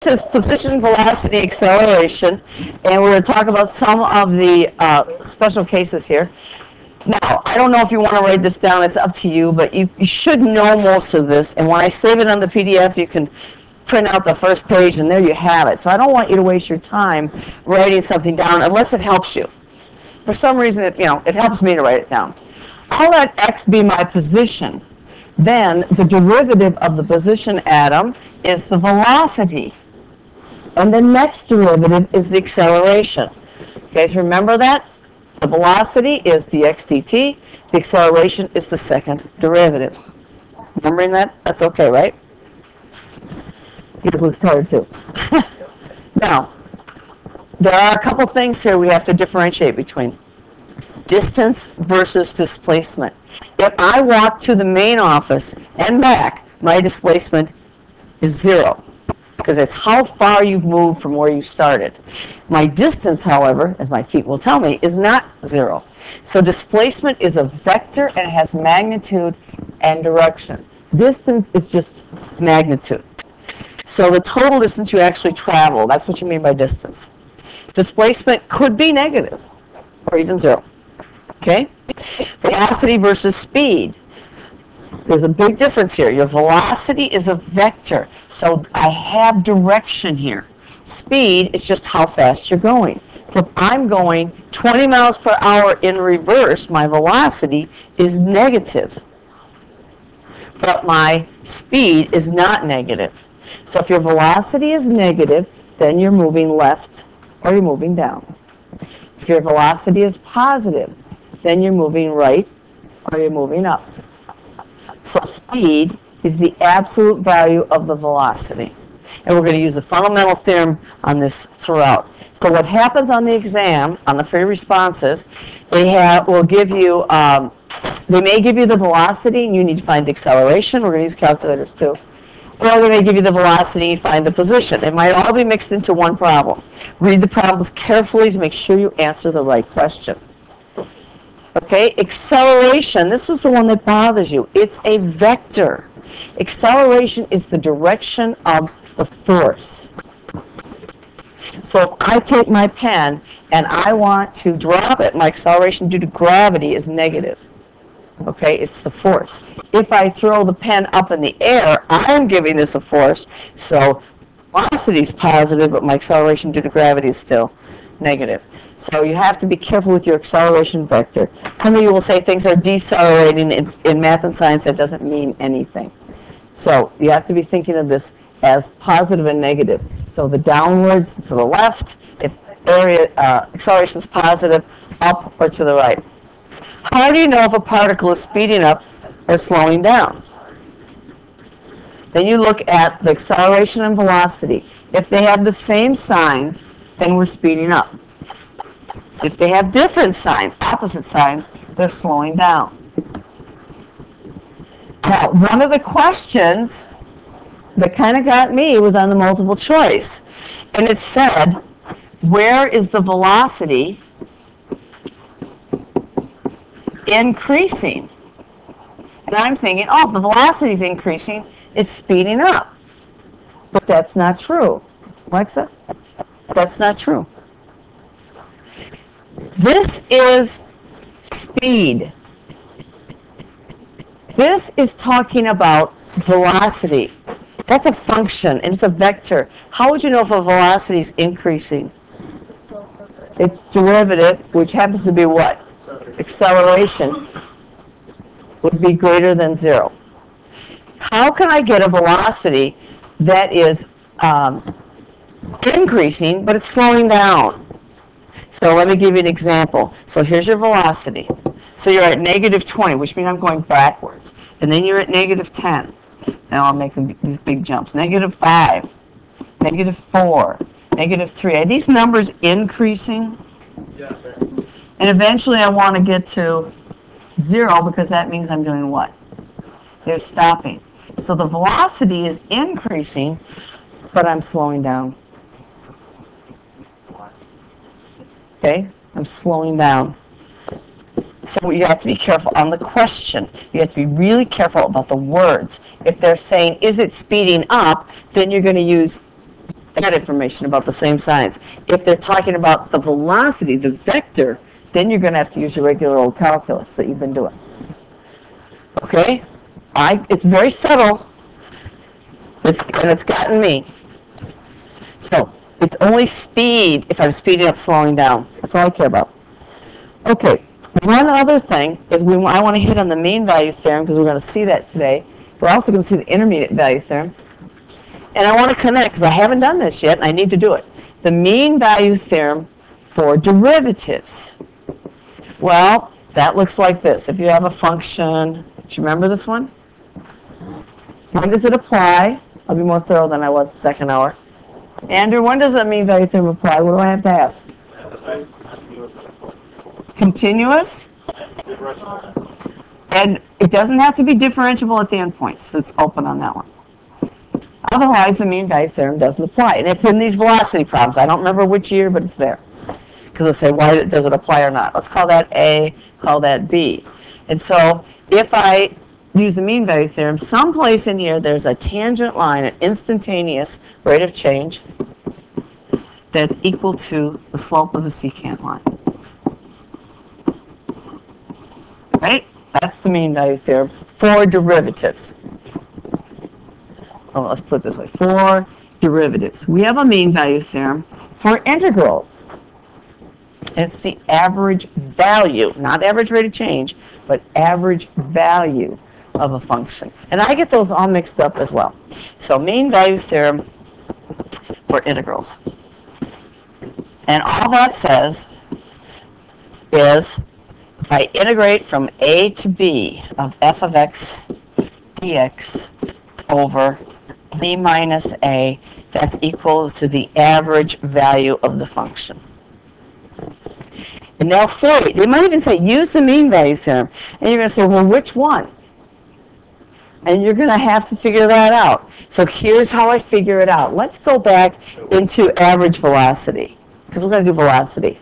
This is position, velocity, acceleration, and we're going to talk about some of the special cases here. Now, I don't know if you want to write this down, it's up to you, but you should know most of this, and when I save it on the PDF, you can print out the first page, and there you have it. So I don't want you to waste your time writing something down unless it helps you. For some reason, it helps me to write it down. I'll let x be my position. Then the derivative of the position atom is the velocity. And the next derivative is the acceleration. Okay, so remember that? The velocity is dx dt. The acceleration is the second derivative. Remembering that? That's okay, right? You look tired too. Now, there are a couple things here we have to differentiate between. Distance versus displacement. If I walk to the main office and back, my displacement is 0. Because it's how far you've moved from where you started. My distance, however, as my feet will tell me, is not 0. So displacement is a vector and it has magnitude and direction. Distance is just magnitude. So the total distance you actually travel, that's what you mean by distance. Displacement could be negative or even 0. Okay? Velocity versus speed. There's a big difference here. Your velocity is a vector, so I have direction here. Speed is just how fast you're going. So if I'm going 20 miles per hour in reverse, my velocity is negative. But my speed is not negative. So if your velocity is negative, then you're moving left or you're moving down. If your velocity is positive, then you're moving right or you're moving up. So speed is the absolute value of the velocity. And we're going to use the fundamental theorem on this throughout. So what happens on the exam, on the free responses, they may give you the velocity and you need to find the acceleration. We're going to use calculators too. Or they may give you the velocity and find the position. It might all be mixed into one problem. Read the problems carefully to make sure you answer the right question. Okay, acceleration, this is the one that bothers you. It's a vector. Acceleration is the direction of the force. So if I take my pen and I want to drop it, my acceleration due to gravity is negative. Okay, it's the force. If I throw the pen up in the air, I'm giving this a force, so velocity is positive, but my acceleration due to gravity is still negative. So you have to be careful with your acceleration vector. Some of you will say things are decelerating in math and science. That doesn't mean anything. So you have to be thinking of this as positive and negative. So the downwards to the left, if acceleration is positive, up or to the right. How do you know if a particle is speeding up or slowing down? Then you look at the acceleration and velocity. If they have the same signs, then we're speeding up. If they have different signs, opposite signs, they're slowing down. Now, one of the questions that kind of got me was on the multiple choice. And it said, where is the velocity increasing? And I'm thinking, oh, if the velocity is increasing, it's speeding up. But that's not true. Alexa? That's not true. This is speed. This is talking about velocity. That's a function, and it's a vector. How would you know if a velocity is increasing? Its derivative, which happens to be what? Acceleration, would be greater than 0. How can I get a velocity that is increasing, but it's slowing down? So let me give you an example. So here's your velocity. So you're at negative 20, which means I'm going backwards. And then you're at negative 10. Now I'll make these big jumps. Negative 5, negative 4, negative 3. Are these numbers increasing? Yeah. And eventually I want to get to 0 because that means I'm doing what? They're stopping. So the velocity is increasing, but I'm slowing down. Okay, I'm slowing down. So you have to be careful on the question. You have to be really careful about the words. If they're saying, is it speeding up, then you're going to use that information about the same signs. If they're talking about the velocity, the vector, then you're going to have to use your regular old calculus that you've been doing. Okay? It's very subtle, and it's gotten me. So, it's only speed if I'm speeding up, slowing down. That's all I care about. Okay, one other thing is I want to hit on the mean value theorem because we're going to see that today. We're also going to see the intermediate value theorem. And I want to connect, because I haven't done this yet, and I need to do it. The mean value theorem for derivatives. Well, that looks like this. If you have a function, do you remember this one? When does it apply? I'll be more thorough than I was the second hour. Andrew, when does that mean value theorem apply? What do I have to have? Continuous? And it doesn't have to be differentiable at the endpoints, so it's open on that one. Otherwise, the mean value theorem doesn't apply. And it's in these velocity problems. I don't remember which year, but it's there. Because they'll say, why does it apply or not? Let's call that A, call that B. And so if I use the mean value theorem, someplace in here there's a tangent line, an instantaneous rate of change that's equal to the slope of the secant line. Right? That's the mean value theorem for derivatives. Oh, let's put it this way. For derivatives, we have a mean value theorem for integrals. It's the average value, not average rate of change, but average value of a function. And I get those all mixed up as well. So mean value theorem for integrals. And all that says is if I integrate from a to b of f of x dx over b minus a, that's equal to the average value of the function. And they'll say, they might even say, use the mean value theorem. And you're going to say, well, which one? And you're going to have to figure that out. So here's how I figure it out. Let's go back into average velocity, because we're going to do velocity.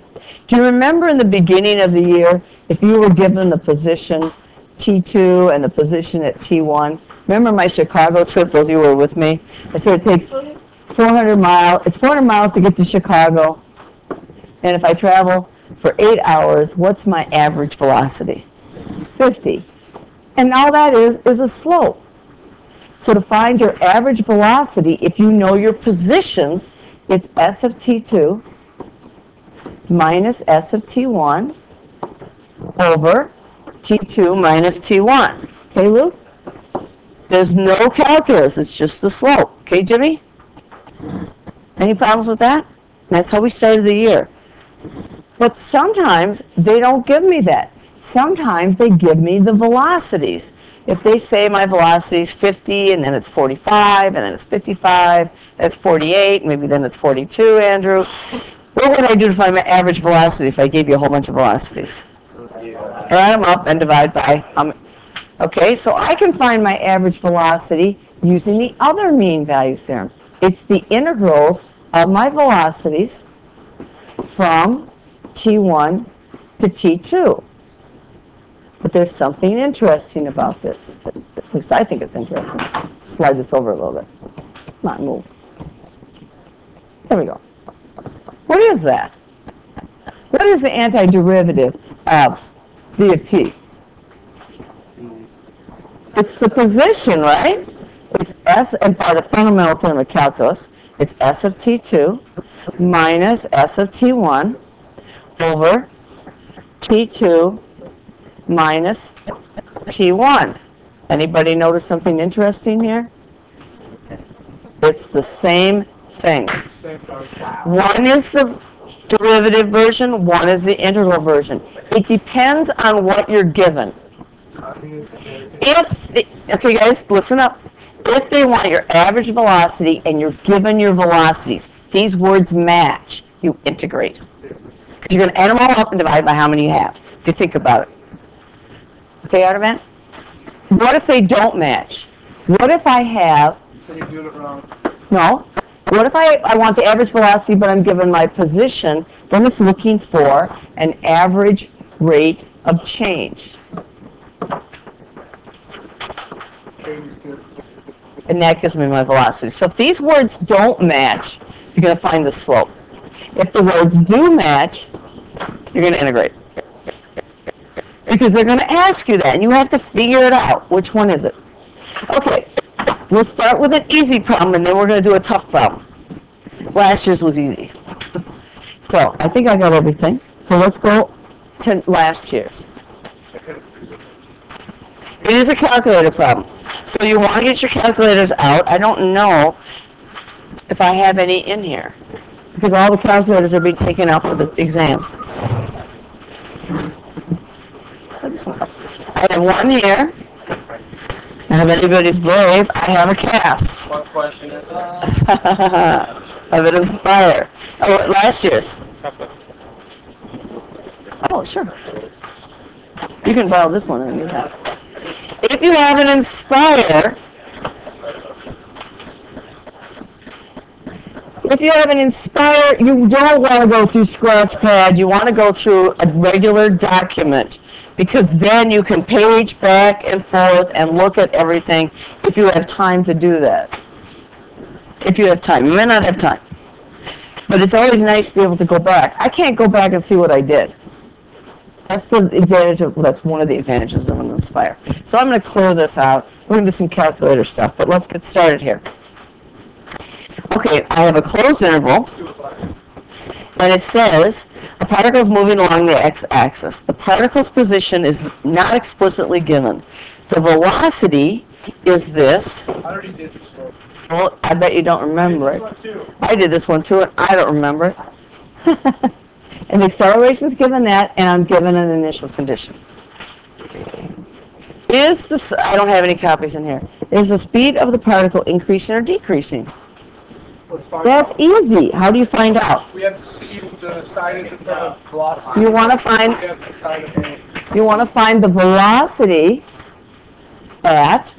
Do you remember in the beginning of the year, if you were given the position T2 and the position at T1? Remember my Chicago trip, those of you who were with me? I said it takes 400 miles. It's 400 miles to get to Chicago. And if I travel for 8 hours, what's my average velocity? 50. And all that is a slope. So to find your average velocity, if you know your positions, it's S of T2 minus S of T1 over T2 minus T1. Okay, Luke? There's no calculus. It's just the slope. Okay, Jimmy? Any problems with that? That's how we started the year. But sometimes they don't give me that. Sometimes they give me the velocities. If they say my velocity is 50, and then it's 45, and then it's 55, that's 48, maybe then it's 42, Andrew. What would I do to find my average velocity if I gave you a whole bunch of velocities? Add them up and divide by okay, so I can find my average velocity using the other mean value theorem. It's the integrals of my velocities from T1 to T2. But there's something interesting about this. At least I think it's interesting. Slide this over a little bit. Come on, move. There we go. What is that? What is the antiderivative of v of t? It's the position, right? It's S, and by the fundamental theorem of calculus, it's S of T2 minus S of T1 over T2 minus T1. Anybody notice something interesting here? It's the same thing. One is the derivative version, one is the integral version. It depends on what you're given. Okay guys, listen up. If they want your average velocity and you're given your velocities, these words match, you integrate. Because you're going to add them all up and divide by how many you have, if you think about it. Okay, Artavan? What if they don't match? What if I have... So you're doing it wrong. No. What if I want the average velocity, but I'm given my position, then it's looking for an average rate of change. And that gives me my velocity. So if these words don't match, you're going to find the slope. If the roads do match, you're going to integrate. Because they're going to ask you that, and you have to figure it out. Which one is it? Okay, we'll start with an easy problem, and then we're going to do a tough problem. Last year's was easy. So I think I got everything. So let's go to last year's. It is a calculator problem. So you want to get your calculators out. I don't know if I have any in here, because all the calculators are being taken out for the exams. I have one here. And if anybody's brave, I have a CAS. What question is Of an Inspire. Oh, last year's. Oh, sure. You can borrow this one and you have. If you have an Inspire, you don't want to go through Scratchpad. You want to go through a regular document, because then you can page back and forth and look at everything if you have time to do that. If you have time. You may not have time. But it's always nice to be able to go back. I can't go back and see what I did. That's the advantage of, that's one of the advantages of an Inspire. So I'm going to clear this out. We're going to do some calculator stuff, but let's get started here. Okay, I have a closed interval, and it says a particle is moving along the x-axis. The particle's position is not explicitly given. The velocity is this. I already did this one. Well, I bet you don't remember it. I did this one too, and I don't remember it. And the acceleration is given that, and I'm given an initial condition. Is this, I don't have any copies in here. Is the speed of the particle increasing or decreasing? That's easy. How do you find out? We have to see the side of the velocity. You want to find, We have the side of A. you want to find the velocity at,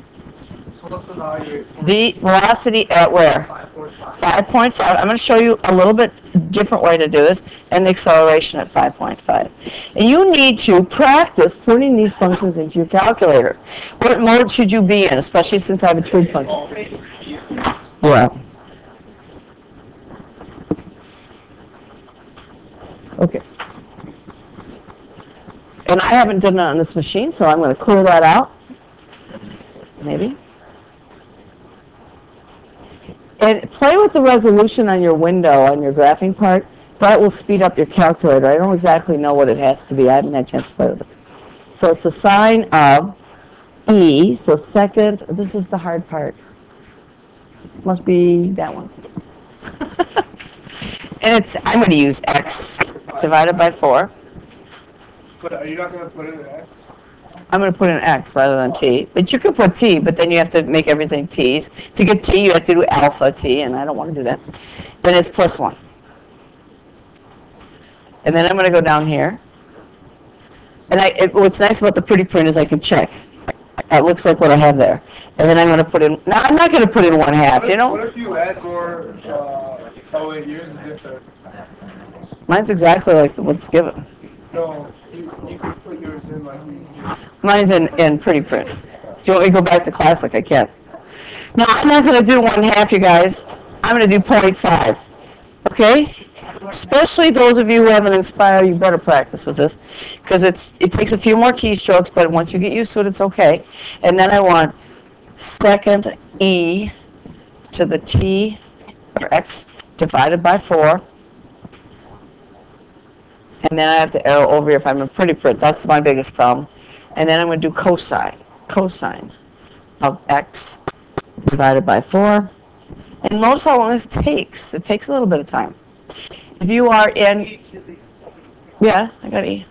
So let's evaluate. the velocity at where? 5.5. 5.5. I'm going to show you a little bit different way to do this, and the acceleration at 5.5. And you need to practice putting these functions into your calculator. What mode should you be in, especially since I have a trig function? Well. Okay. And I haven't done it on this machine, so I'm going to clear that out. Maybe. And play with the resolution on your window, on your graphing part. That will speed up your calculator. I don't exactly know what it has to be. I haven't had a chance to play with it. So it's the sine of E. So second, this is the hard part. Must be that one. And it's, I'm going to use x divided by 4. But are you not going to put it in X? I'm going to put an x rather than t. But you could put t, but then you have to make everything t's. To get t, you have to do alpha t, and I don't want to do that. Then it's plus 1. And then I'm going to go down here. And what's nice about the pretty print is I can check. It looks like what I have there. And then I'm going to put in, now I'm not going to put in 1/2, you know? What if you add more, oh wait, yours is different. Mine's exactly like what's given. No, you could put yours in like these. Mine's in pretty print. If you want me to go back to classic, I can. Now, I'm not going to do 1/2, you guys. I'm going to do 0.5. Okay? Especially those of you who have an Inspire, you better practice with this. Because it takes a few more keystrokes, but once you get used to it, it's okay. And then I want second E to the t, or x, divided by 4. And then I have to arrow over here if I'm in pretty print. That's my biggest problem. And then I'm going to do cosine of x divided by 4. And notice how long this takes. It takes a little bit of time. If you are in, yeah, I got E.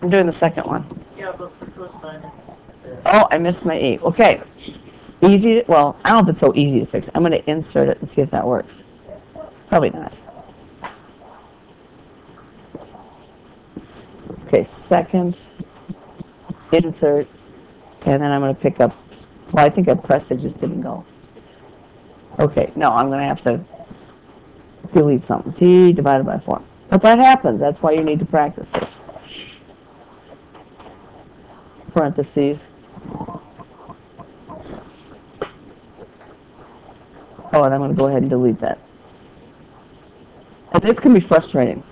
I'm doing the second one. Yeah, but for cosine. Oh, I missed my E. Okay. Easy, well, I don't know if it's so easy to fix. I'm going to insert it and see if that works. Probably not. Okay, second, insert, and then I'm going to pick up, well, I think I pressed it, just didn't go. Okay, no, I'm going to have to delete something. T divided by 4. But that happens. That's why you need to practice this. Parentheses. Oh, and I'm going to go ahead and delete that. And this can be frustrating.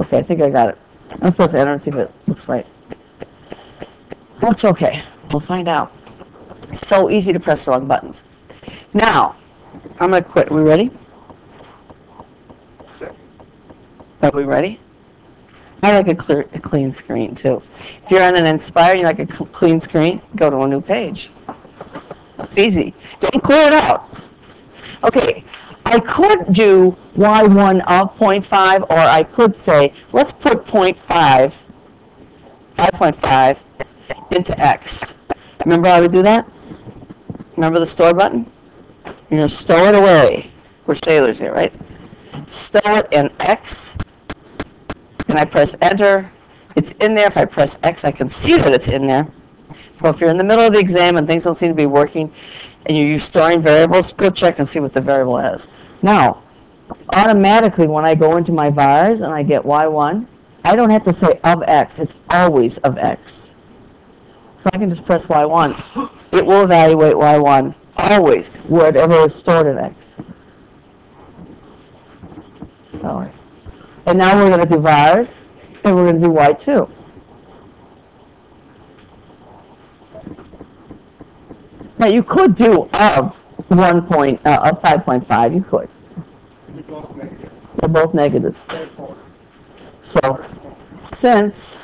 Okay, I think I got it. I'm supposed to enter and see if it looks right. Looks okay. We'll find out. It's so easy to press the wrong buttons. Now, I'm going to quit. Are we ready? Are we ready? I like a clean screen, too. If you're on an Inspire, you like a clean screen, go to a new page. It's easy. Don't clear it out. Okay, I could do y1 of 0.5, or I could say, let's put 5.5 into x. Remember how we do that? Remember the store button? You're going to store it away. We're sailors here, right? Store it in x, and I press enter. It's in there. If I press X, I can see that it's in there. So if you're in the middle of the exam and things don't seem to be working, and you're storing variables, go check and see what the variable is. Now, automatically when I go into my vars and I get y1, I don't have to say of x. It's always of x. So I can just press y1. It will evaluate y1 always, whatever is stored in x. All right. And now we're going to do vars, and we're going to do y2. Now you could do of 5.5. You could. They're both negative. So since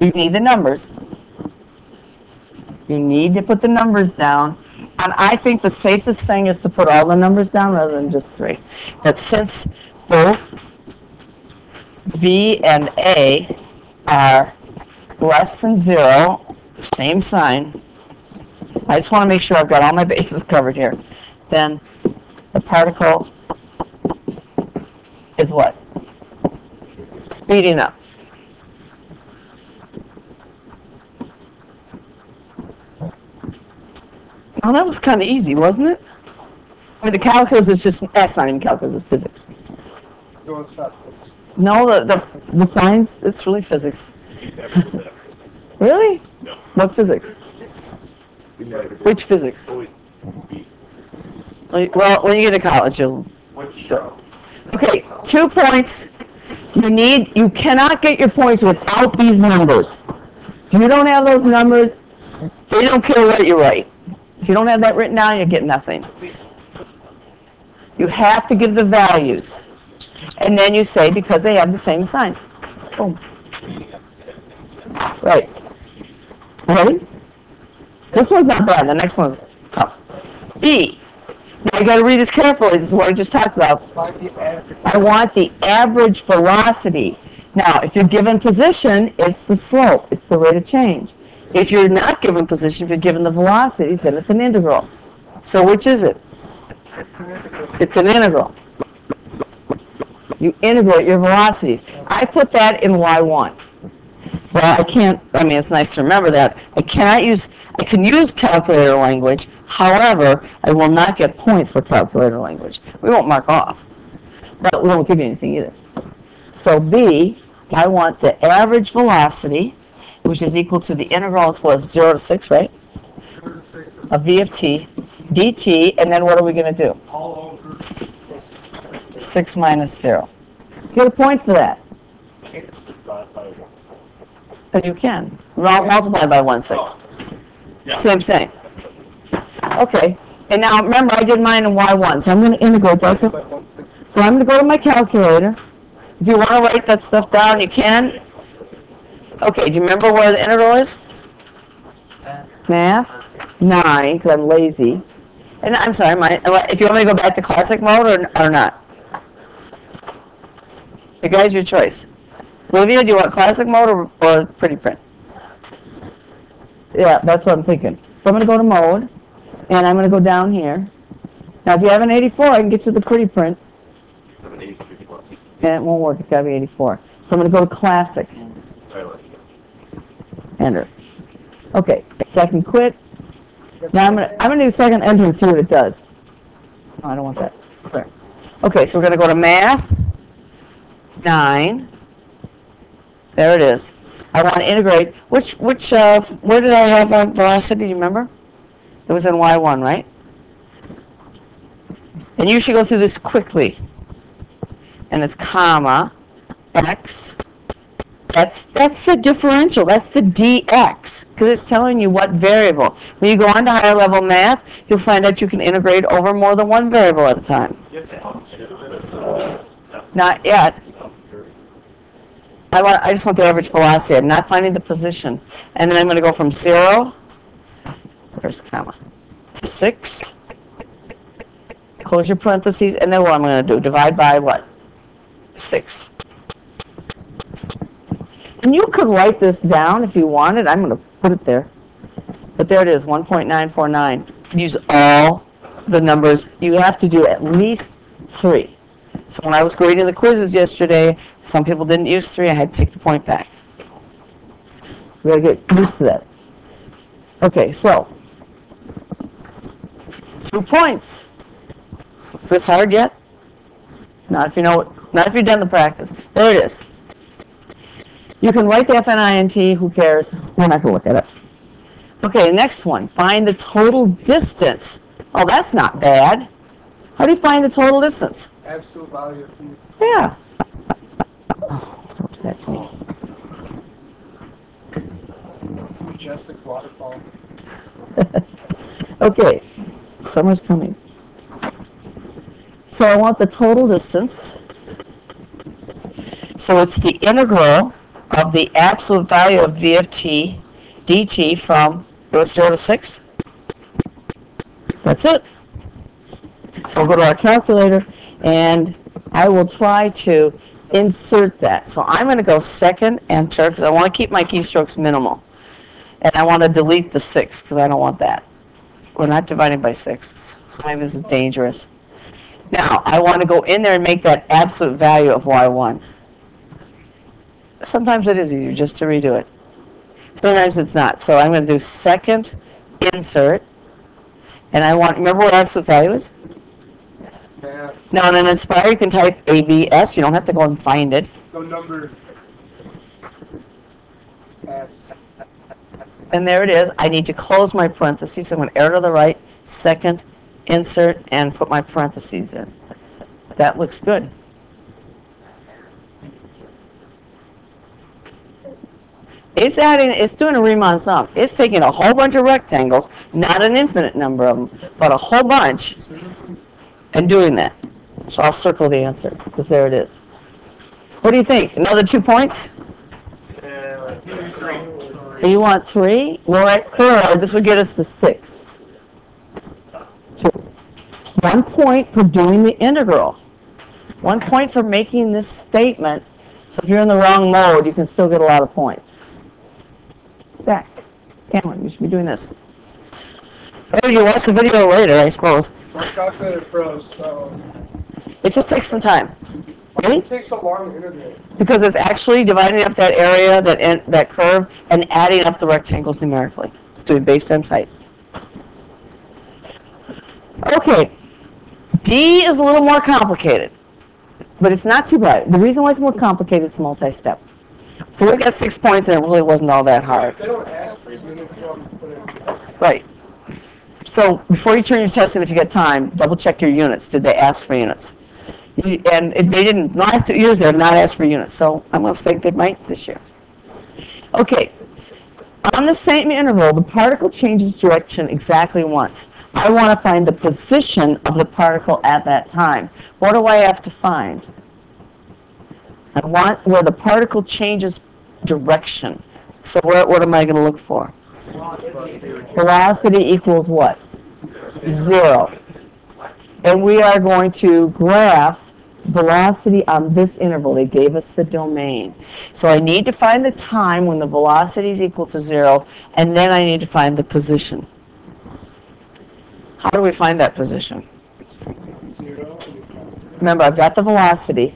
you need the numbers, you need to put the numbers down. And I think the safest thing is to put all the numbers down rather than just 3. That since both V and A are less than 0, same sign, I just want to make sure I've got all my bases covered here, then the particle is what? Speeding up. Well, that was kind of easy, wasn't it? I mean, the calculus is just, that's not even calculus, it's physics. No, the science, it's really physics. Really? No. What physics? Which physics? Well, when you get to college, you'll... Okay, 2 points. You cannot get your points without these numbers. If you don't have those numbers, they don't care what you write. If you don't have that written down, you get nothing. You have to give the values. And then you say, because they have the same sign. Boom. Right. Ready? This one's not bad. The next one's tough. B. Now you got to read this carefully. This is what I just talked about. I want the average velocity. Now, if you're given position, it's the slope. It's the rate of change. If you're not given position, if you're given the velocities, then it's an integral. So which is it? It's an integral. You integrate your velocities. I put that in y1. Well, I can't, I mean, it's nice to remember that. I can use calculator language. However, I will not get points for calculator language. We won't mark off. But we won't give you anything either. So B, I want the average velocity, which is equal to the integral was 0 to 6, right? 0 to 6. Of v of t, dt, and then what are we going to do? All over. 6 minus 0. Get a point for that. And you can. Multiply by 1/6. Yeah. Same thing. Okay. And now remember, I did mine in y1, so I'm going to integrate that. So I'm going to go to my calculator. If you want to write that stuff down, you can. Okay, do you remember where the integral is? Math 9, because I'm lazy. And I'm sorry, if you want me to go back to classic mode or not. You guys, your choice. Olivia, do you want classic mode or pretty print? Yeah, that's what I'm thinking. So I'm going to go to mode, and I'm going to go down here. Now, if you have an 84, I can get you the pretty print. And it won't work. It's got to be 84. So I'm going to go to classic. Enter. Okay, so I can quit. Now I'm going to do a second enter and see what it does. Oh, I don't want that. There. Okay, so we're going to go to math 9. There it is. I want to integrate. Where did I have velocity? Do you remember? It was in y1, right? And you should go through this quickly. And it's comma, x. That's the differential. That's the dx, because it's telling you what variable. When you go on to higher level math, you'll find out you can integrate over more than one variable at a time. Not yet. I just want the average velocity. I'm not finding the position. And then I'm going to go from 0, where's the comma, to 6. Close your parentheses, and then what I'm going to do, divide by what? 6. And you could write this down if you wanted. I'm going to put it there. But there it is, 1.949. Use all the numbers. You have to do at least 3. So when I was grading the quizzes yesterday, some people didn't use 3. I had to take the point back. We got to get used to that. Okay, so 2 points. Is this hard yet? Not if you know. Not if you've done the practice. There it is. You can write the FNINT. Who cares? We're not going to look at it. Okay, next one. Find the total distance. Oh, that's not bad. How do you find the total distance? Absolute value of theta. Yeah. Oh, don't do that to me. It's a majestic waterfall. Okay, summer's coming. So I want the total distance. So it's the integral of the absolute value of v of t dt from 0 to 6. That's it. So we'll go to our calculator, and I will try to insert that. So I'm going to go second enter, because I want to keep my keystrokes minimal. And I want to delete the 6, because I don't want that. We're not dividing by 6. So maybe this is dangerous. Now, I want to go in there and make that absolute value of y1. Sometimes it is easier just to redo it. Sometimes it's not. So I'm going to do second insert. And I want, remember what absolute value is? Yeah. Now, in an Inspire, you can type ABS. You don't have to go and find it. No number. And there it is. I need to close my parentheses. So I'm going to arrow to the right, second, insert, and put my parentheses in. That looks good. It's doing a Riemann sum. It's taking a whole bunch of rectangles, not an infinite number of them, but a whole bunch, and doing that. So I'll circle the answer, because there it is. What do you think? Another 2 points? You want 3? Well, at third, this would get us to 6. 2. 1 point for doing the integral. 1 point for making this statement. So if you're in the wrong mode, you can still get a lot of points. Zach, Cameron, you should be doing this. Oh, you watch the video later, I suppose. My calculator froze, so. It just takes some time. Why does it take so long to integrate? Because it's actually dividing up that area, that curve, and adding up the rectangles numerically. It's doing base times height. Okay, D is a little more complicated, but it's not too bad. The reason why it's more complicated is multi-step. So we got 6 points, and it really wasn't all that hard. They don't ask for units, you want to put in. Right. So before you turn your test in, if you get time, double check your units. Did they ask for units? And if they didn't, the last 2 years they have not asked for units, so I'm going to think they might this year. Okay. On the same interval, the particle changes direction exactly once. I want to find the position of the particle at that time. What do I have to find? I want where the particle changes direction. So what am I going to look for? Velocity equals what? 0. And we are going to graph velocity on this interval. They gave us the domain. So I need to find the time when the velocity is equal to 0, and then I need to find the position. How do we find that position? 0. Remember, I've got the velocity.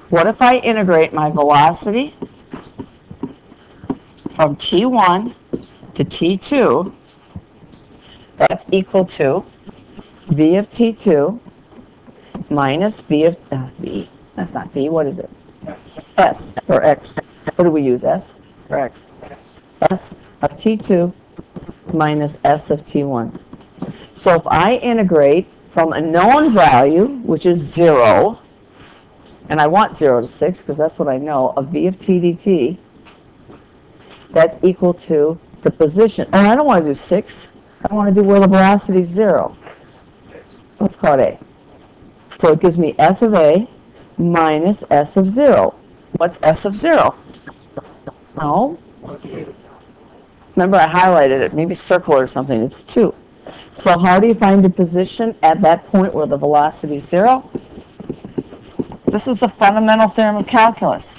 What if I integrate my velocity from t1 to t2? That's equal to v of t2 minus v of v. That's not v. What is it? S or x. What do we use? S or x? S of t2 minus s of t1. So if I integrate from a known value, which is 0, and I want 0 to 6 because that's what I know, of v of t dt, that's equal to the position. Oh, I don't want to do 6. I want to do where the velocity is 0. Let's call it a. So it gives me s of a minus s of 0. What's s of 0? No. Remember, I highlighted it. Maybe circle or something. It's 2. So how do you find the position at that point where the velocity is 0? This is the fundamental theorem of calculus.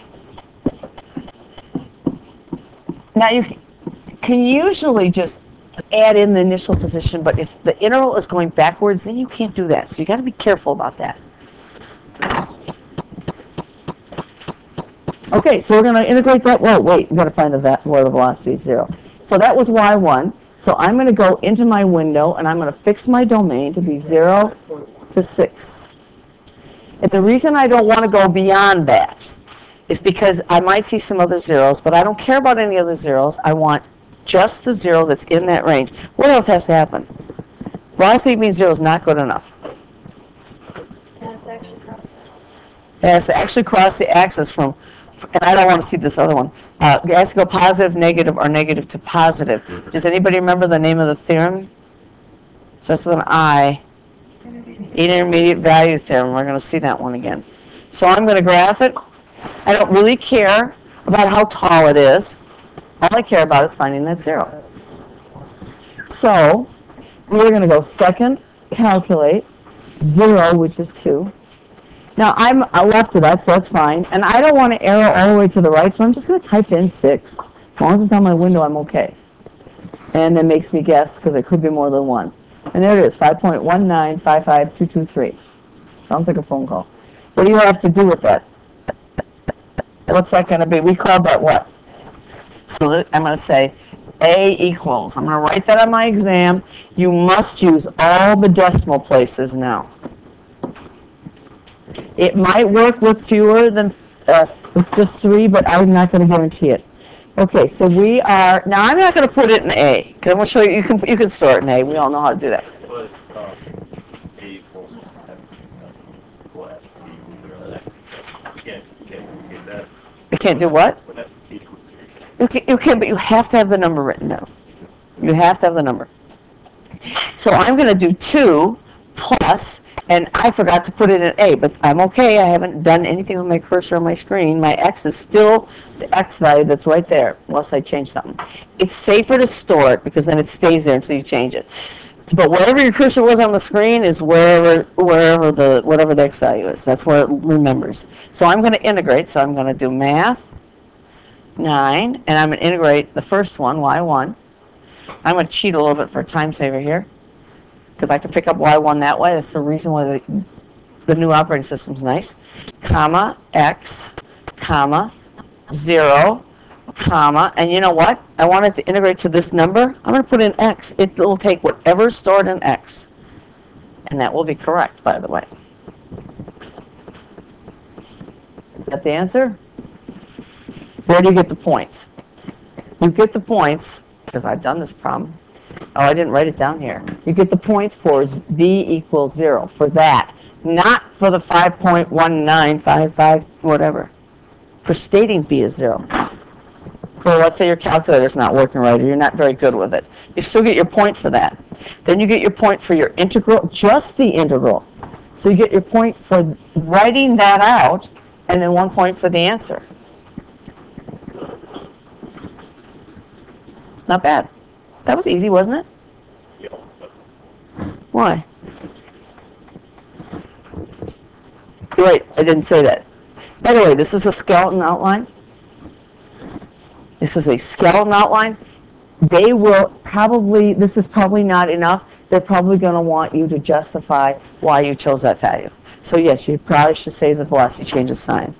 Now, you can usually just add in the initial position, but if the interval is going backwards, then you can't do that. So you got to be careful about that. Okay, so we're going to integrate that. Well, wait, we've got to find where the velocity is 0. So that was y1. So I'm going to go into my window, and I'm going to fix my domain to be 0 to 6. And the reason I don't want to go beyond that is because I might see some other zeros, but I don't care about any other zeros. I want just the 0 that's in that range. What else has to happen? Velocity means 0 is not good enough. It has to actually cross the axis from, and I don't want to see this other one. It has to go positive, negative, or negative to positive. Does anybody remember the name of the theorem? Starts with an I. Intermediate value theorem. We're going to see that one again. So I'm going to graph it. I don't really care about how tall it is. All I care about is finding that 0. So we're going to go second, calculate, 0, which is 2. Now, I'm left of that, so that's fine. And I don't want to arrow all the way to the right, so I'm just going to type in 6. As long as it's on my window, I'm OK. And it makes me guess, because it could be more than 1. And there it is, 5.1955223. Sounds like a phone call. What do you have to do with that? What's that going to be? We call that what? So I'm going to say A equals. I'm going to write that on my exam. You must use all the decimal places now. It might work with fewer than, with just 3, but I'm not going to guarantee it. Okay, so we are, now I'm not going to put it in A, because I'm going to show you, you can store it in A. We all know how to do that. But A equals what? You can't get that. You can't do what? You can, but you have to have the number written down. You have to have the number. So I'm going to do 2 plus, and I forgot to put it in A, but I'm okay. I haven't done anything with my cursor on my screen. My X is still the X value that's right there, unless I change something. It's safer to store it, because then it stays there until you change it. But wherever your cursor was on the screen is whatever the X value is. That's where it remembers. So I'm going to integrate. So I'm going to do math 9, and I'm going to integrate the first one, y1. I'm going to cheat a little bit for a time saver here, because I can pick up y1 that way. That's the reason why the new operating system's nice. Comma, x, comma, 0, comma, and you know what? I want it to integrate to this number. I'm going to put in x. It will take whatever's stored in x. And that will be correct, by the way. Is that the answer? Where do you get the points? You get the points, because I've done this problem. Oh, I didn't write it down here. You get the points for v equals 0, for that. Not for the 5.1955, whatever. For stating v is 0. For, let's say your calculator's not working right, or you're not very good with it. You still get your point for that. Then you get your point for your integral, just the integral. So you get your point for writing that out, and then 1 point for the answer. Not bad. That was easy, wasn't it? Yeah. Why? You're right, I didn't say that. By the way, this is a skeleton outline. This is a skeleton outline. They will probably, this is probably not enough. They're probably going to want you to justify why you chose that value. So yes, you probably should say the velocity changes sign.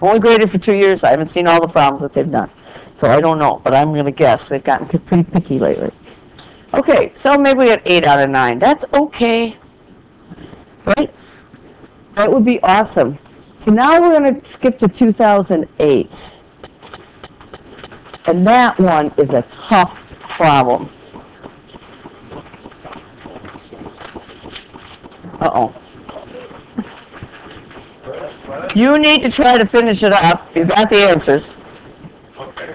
Only graded for 2 years. I haven't seen all the problems that they've done. So I don't know, but I'm going to guess. They've gotten pretty picky lately. Okay, so maybe we got 8 out of 9. That's okay. Right? That would be awesome. So now we're going to skip to 2008. And that one is a tough problem. Uh-oh. You need to try to finish it up. You've got the answers. Okay.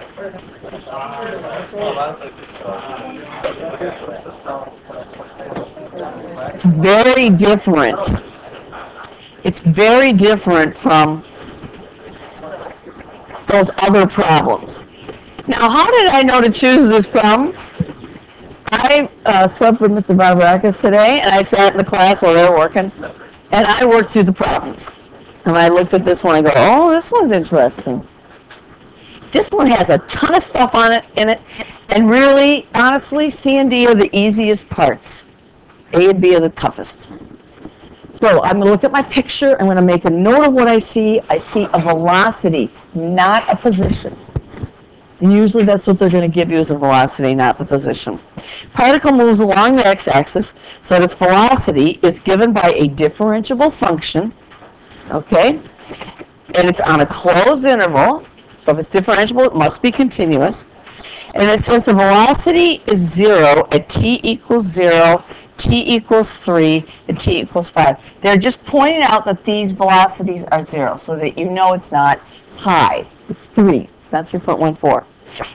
It's very different. It's very different from those other problems. Now, how did I know to choose this problem? I slept with Mr. Barbarakis today, and I sat in the class while they were working, and I worked through the problems. And I looked at this one, I go, oh, this one's interesting. This one has a ton of stuff in it, and really, honestly, C and D are the easiest parts. A and B are the toughest. So I'm going to look at my picture, I'm going to make a note of what I see. I see a velocity, not a position. And usually that's what they're going to give you is a velocity, not the position. Particle moves along the x-axis so that its velocity is given by a differentiable function, okay? And it's on a closed interval, so if it's differentiable, it must be continuous. And it says the velocity is 0 at t equals 0, t equals 3, and t equals 5. They're just pointing out that these velocities are 0 so that you know it's not high. It's 3, not 3.14.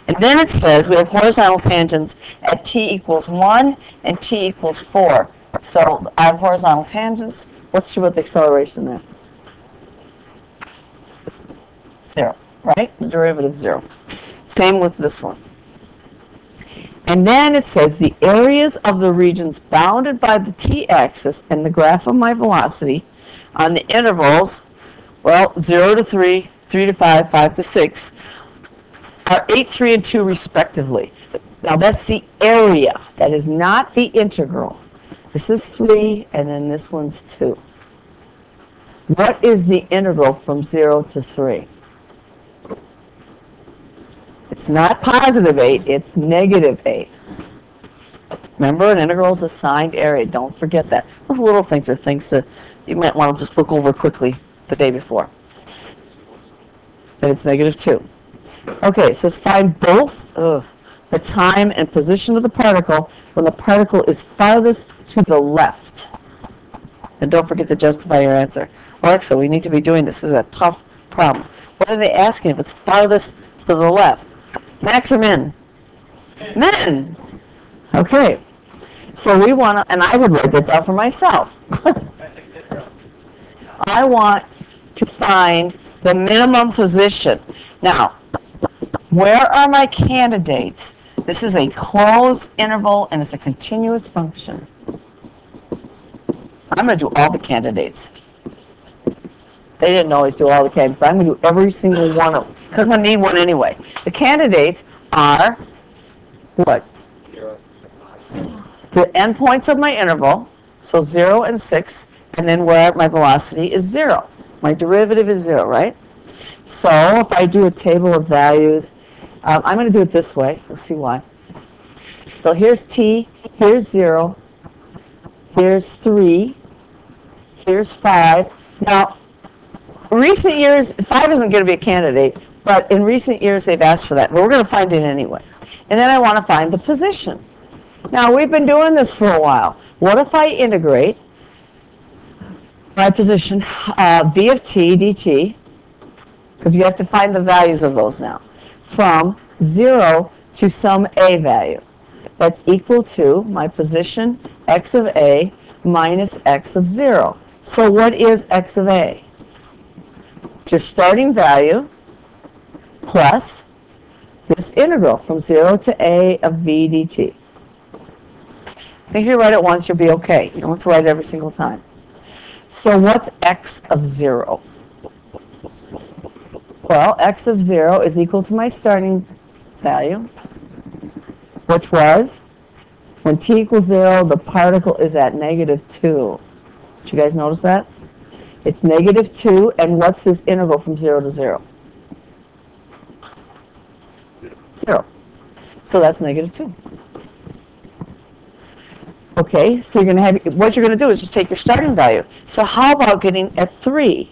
And then it says we have horizontal tangents at t equals 1 and t equals 4. So I have horizontal tangents. What's true about the acceleration there? 0, right? The derivative 0. Same with this one. And then it says the areas of the regions bounded by the t-axis and the graph of my velocity on the intervals, well, 0 to 3, 3 to 5, 5 to 6, are 8, 3, and 2 respectively. Now that's the area. That is not the integral. This is 3, and then this one's 2. What is the integral from 0 to 3? It's not positive 8, it's negative 8. Remember, an integral is a signed area. Don't forget that. Those little things are things that you might want to just look over quickly the day before. And it's negative 2. Okay, it says find both the time and position of the particle when the particle is farthest to the left. And don't forget to justify your answer. Alexa, we need to be doing this. This is a tough problem. What are they asking if it's farthest to the left? Max or min? Min! Okay. So we want to, and I would write that down for myself. I want to find the minimum position. Now, where are my candidates? This is a closed interval and it's a continuous function. I'm going to do all the candidates. They didn't always do all the candidates, but I'm going to do every single one of them. Because I'm going to need one anyway. The candidates are what? The endpoints of my interval, so 0 and 6, and then where my velocity is 0. My derivative is 0, right? So if I do a table of values, I'm going to do it this way. We'll see why. So here's t, here's 0, here's 3, here's 5. Now, recent years, 5 isn't going to be a candidate, but in recent years they've asked for that. But we're going to find it anyway. And then I want to find the position. Now, we've been doing this for a while. What if I integrate my position, v of t dt, because you have to find the values of those now, from 0 to some a value. That's equal to my position, x of a, minus x of 0. So what is x of a? It's your starting value plus this integral from 0 to a of v dt. I think if you write it once, you'll be okay. You don't have to write it every single time. So what's x of 0? Well, x of 0 is equal to my starting value, which was, when t equals 0, the particle is at negative 2. Did you guys notice that? It's negative 2, and what's this integral from 0 to 0? 0. So that's negative 2. Okay, so you're going to have, what you're going to do is just take your starting value. So how about getting at 3?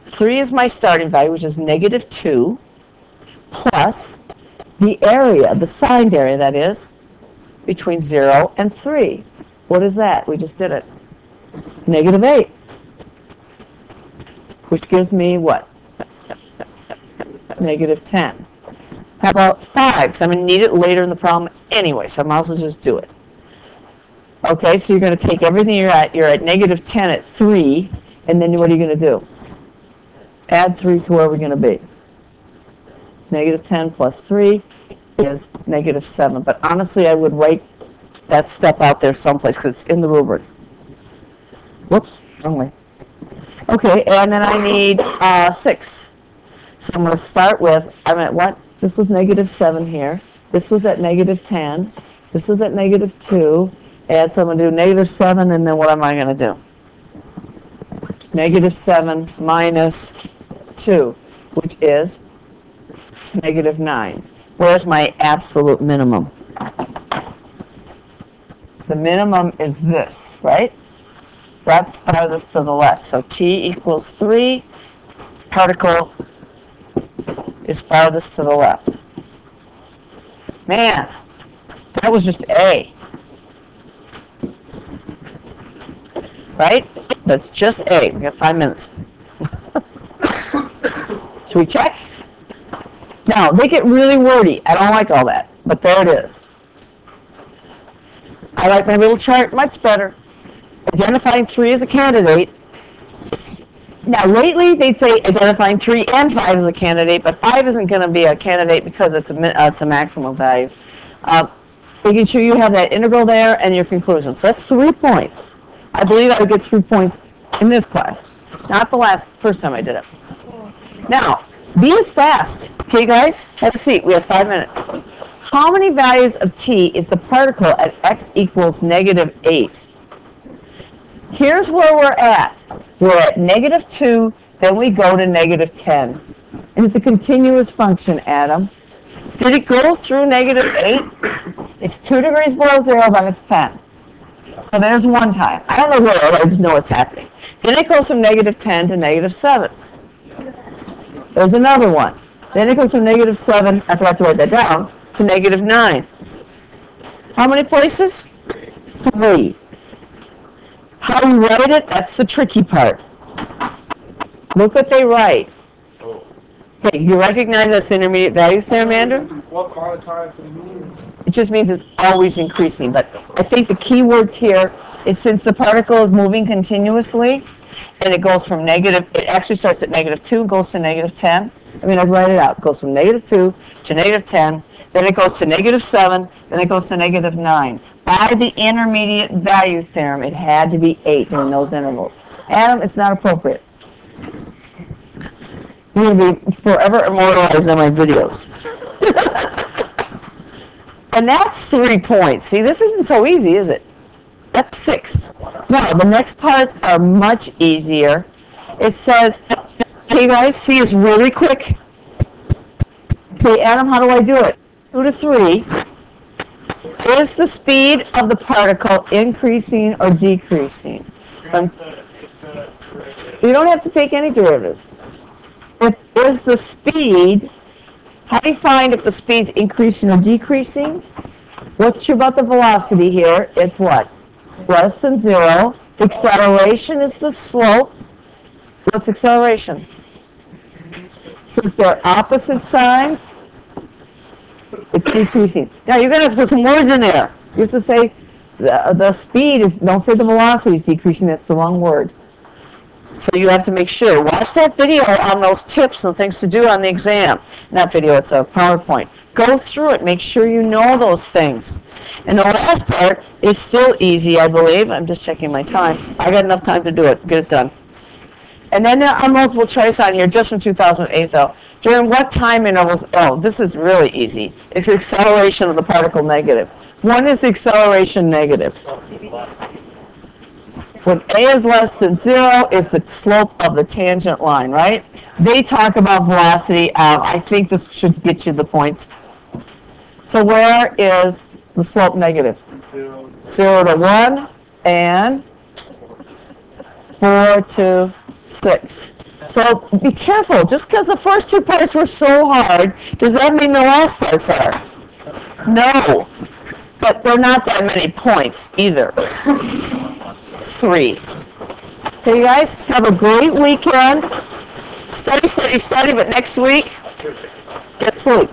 3 is my starting value, which is negative 2, plus the area, the signed area, that is, between 0 and 3. What is that? We just did it. Negative 8. Which gives me what? Negative 10. How about 5? Because I'm going to need it later in the problem anyway, so I might as well just do it. Okay, so you're going to take everything you're at negative 10 at 3, and then what are you going to do? Add 3 to where we're going to be. Negative 10 plus 3 is negative 7. But honestly, I would write that step out there someplace because it's in the rubric. Whoops, wrong way. Okay, and then I need 6. So I'm going to start with, I'm at what? This was negative 7 here. This was at negative 10. This was at negative 2. And so I'm going to do negative 7, and then what am I going to do? Negative 7 minus 2, which is negative 9. Where's my absolute minimum? The minimum is this, right? That's farthest to the left. So t equals 3. Particle is farthest to the left. Man, that was just A. Right? That's just A. We got 5 minutes. Should we check? Now, they get really wordy. I don't like all that, but there it is. I like my little chart much better. Identifying 3 as a candidate. Now, lately, they'd say identifying 3 and 5 as a candidate, but 5 isn't going to be a candidate because it's a maximum value. Making sure you have that integral there and your conclusion. So that's 3 points. I believe I would get 3 points in this class, not the first time I did it. Now, be as fast. Okay, guys? Have a seat. We have 5 minutes. How many values of t is the particle at x equals negative 8? Here's where we're at. We're at negative 2, then we go to negative 10. And it's a continuous function, Adam. Did it go through negative 8? It's 2 degrees below 0, then it's 10. So there's one time. I don't know where, I just know what's happening. Then it goes from negative 10 to negative 7. There's another one. Then it goes from negative 7, I forgot to write that down, to negative 9. How many places? 3. How you write it, that's the tricky part. Look what they write. Okay, you recognize this intermediate value theorem, Andrew? What amount of time for the means? It just means it's always increasing. But I think the key words here is since the particle is moving continuously, and it goes from it actually starts at negative 2 and goes to negative 10. I mean, I'd write it out. It goes from negative 2 to negative 10, then it goes to negative 7, then it goes to negative 9. By the intermediate value theorem, it had to be 8 during those intervals. Adam, it's not appropriate. You're going to be forever immortalized on my videos. And that's 3 points. See, this isn't so easy, is it? That's 6. Now, the next parts are much easier. It says, hey guys, C is really quick. Okay, Adam, how do I do it? 2 to 3. Is the speed of the particle increasing or decreasing? You don't have to take any derivatives. Is the speed, how do you find if the speed's increasing or decreasing? What's true about the velocity here? It's what? Less than 0. Acceleration is the slope. What's acceleration? Since they're opposite signs, it's decreasing. Now you're going to have to put some words in there. You have to say the speed is, don't say the velocity is decreasing, that's the wrong word. So you have to make sure. Watch that video on those tips and things to do on the exam. Not video, it's a PowerPoint. Go through it. Make sure you know those things. And the last part is still easy, I believe. I'm just checking my time. I got enough time to do it. Get it done. And then there are multiple choice on here, just from 2008, though. During what time intervals? Oh, this is really easy. It's the acceleration of the particle negative. When is the acceleration negative? When A is less than 0 is the slope of the tangent line, right? They talk about velocity. I think this should get you the points. So where is the slope negative? 0 to 1 and 4 to 6. So be careful. Just because the first 2 parts were so hard, does that mean the last parts are? No. But they're not that many points either. 3. Hey, you guys, have a great weekend. Study, study, study, but next week, get sleep.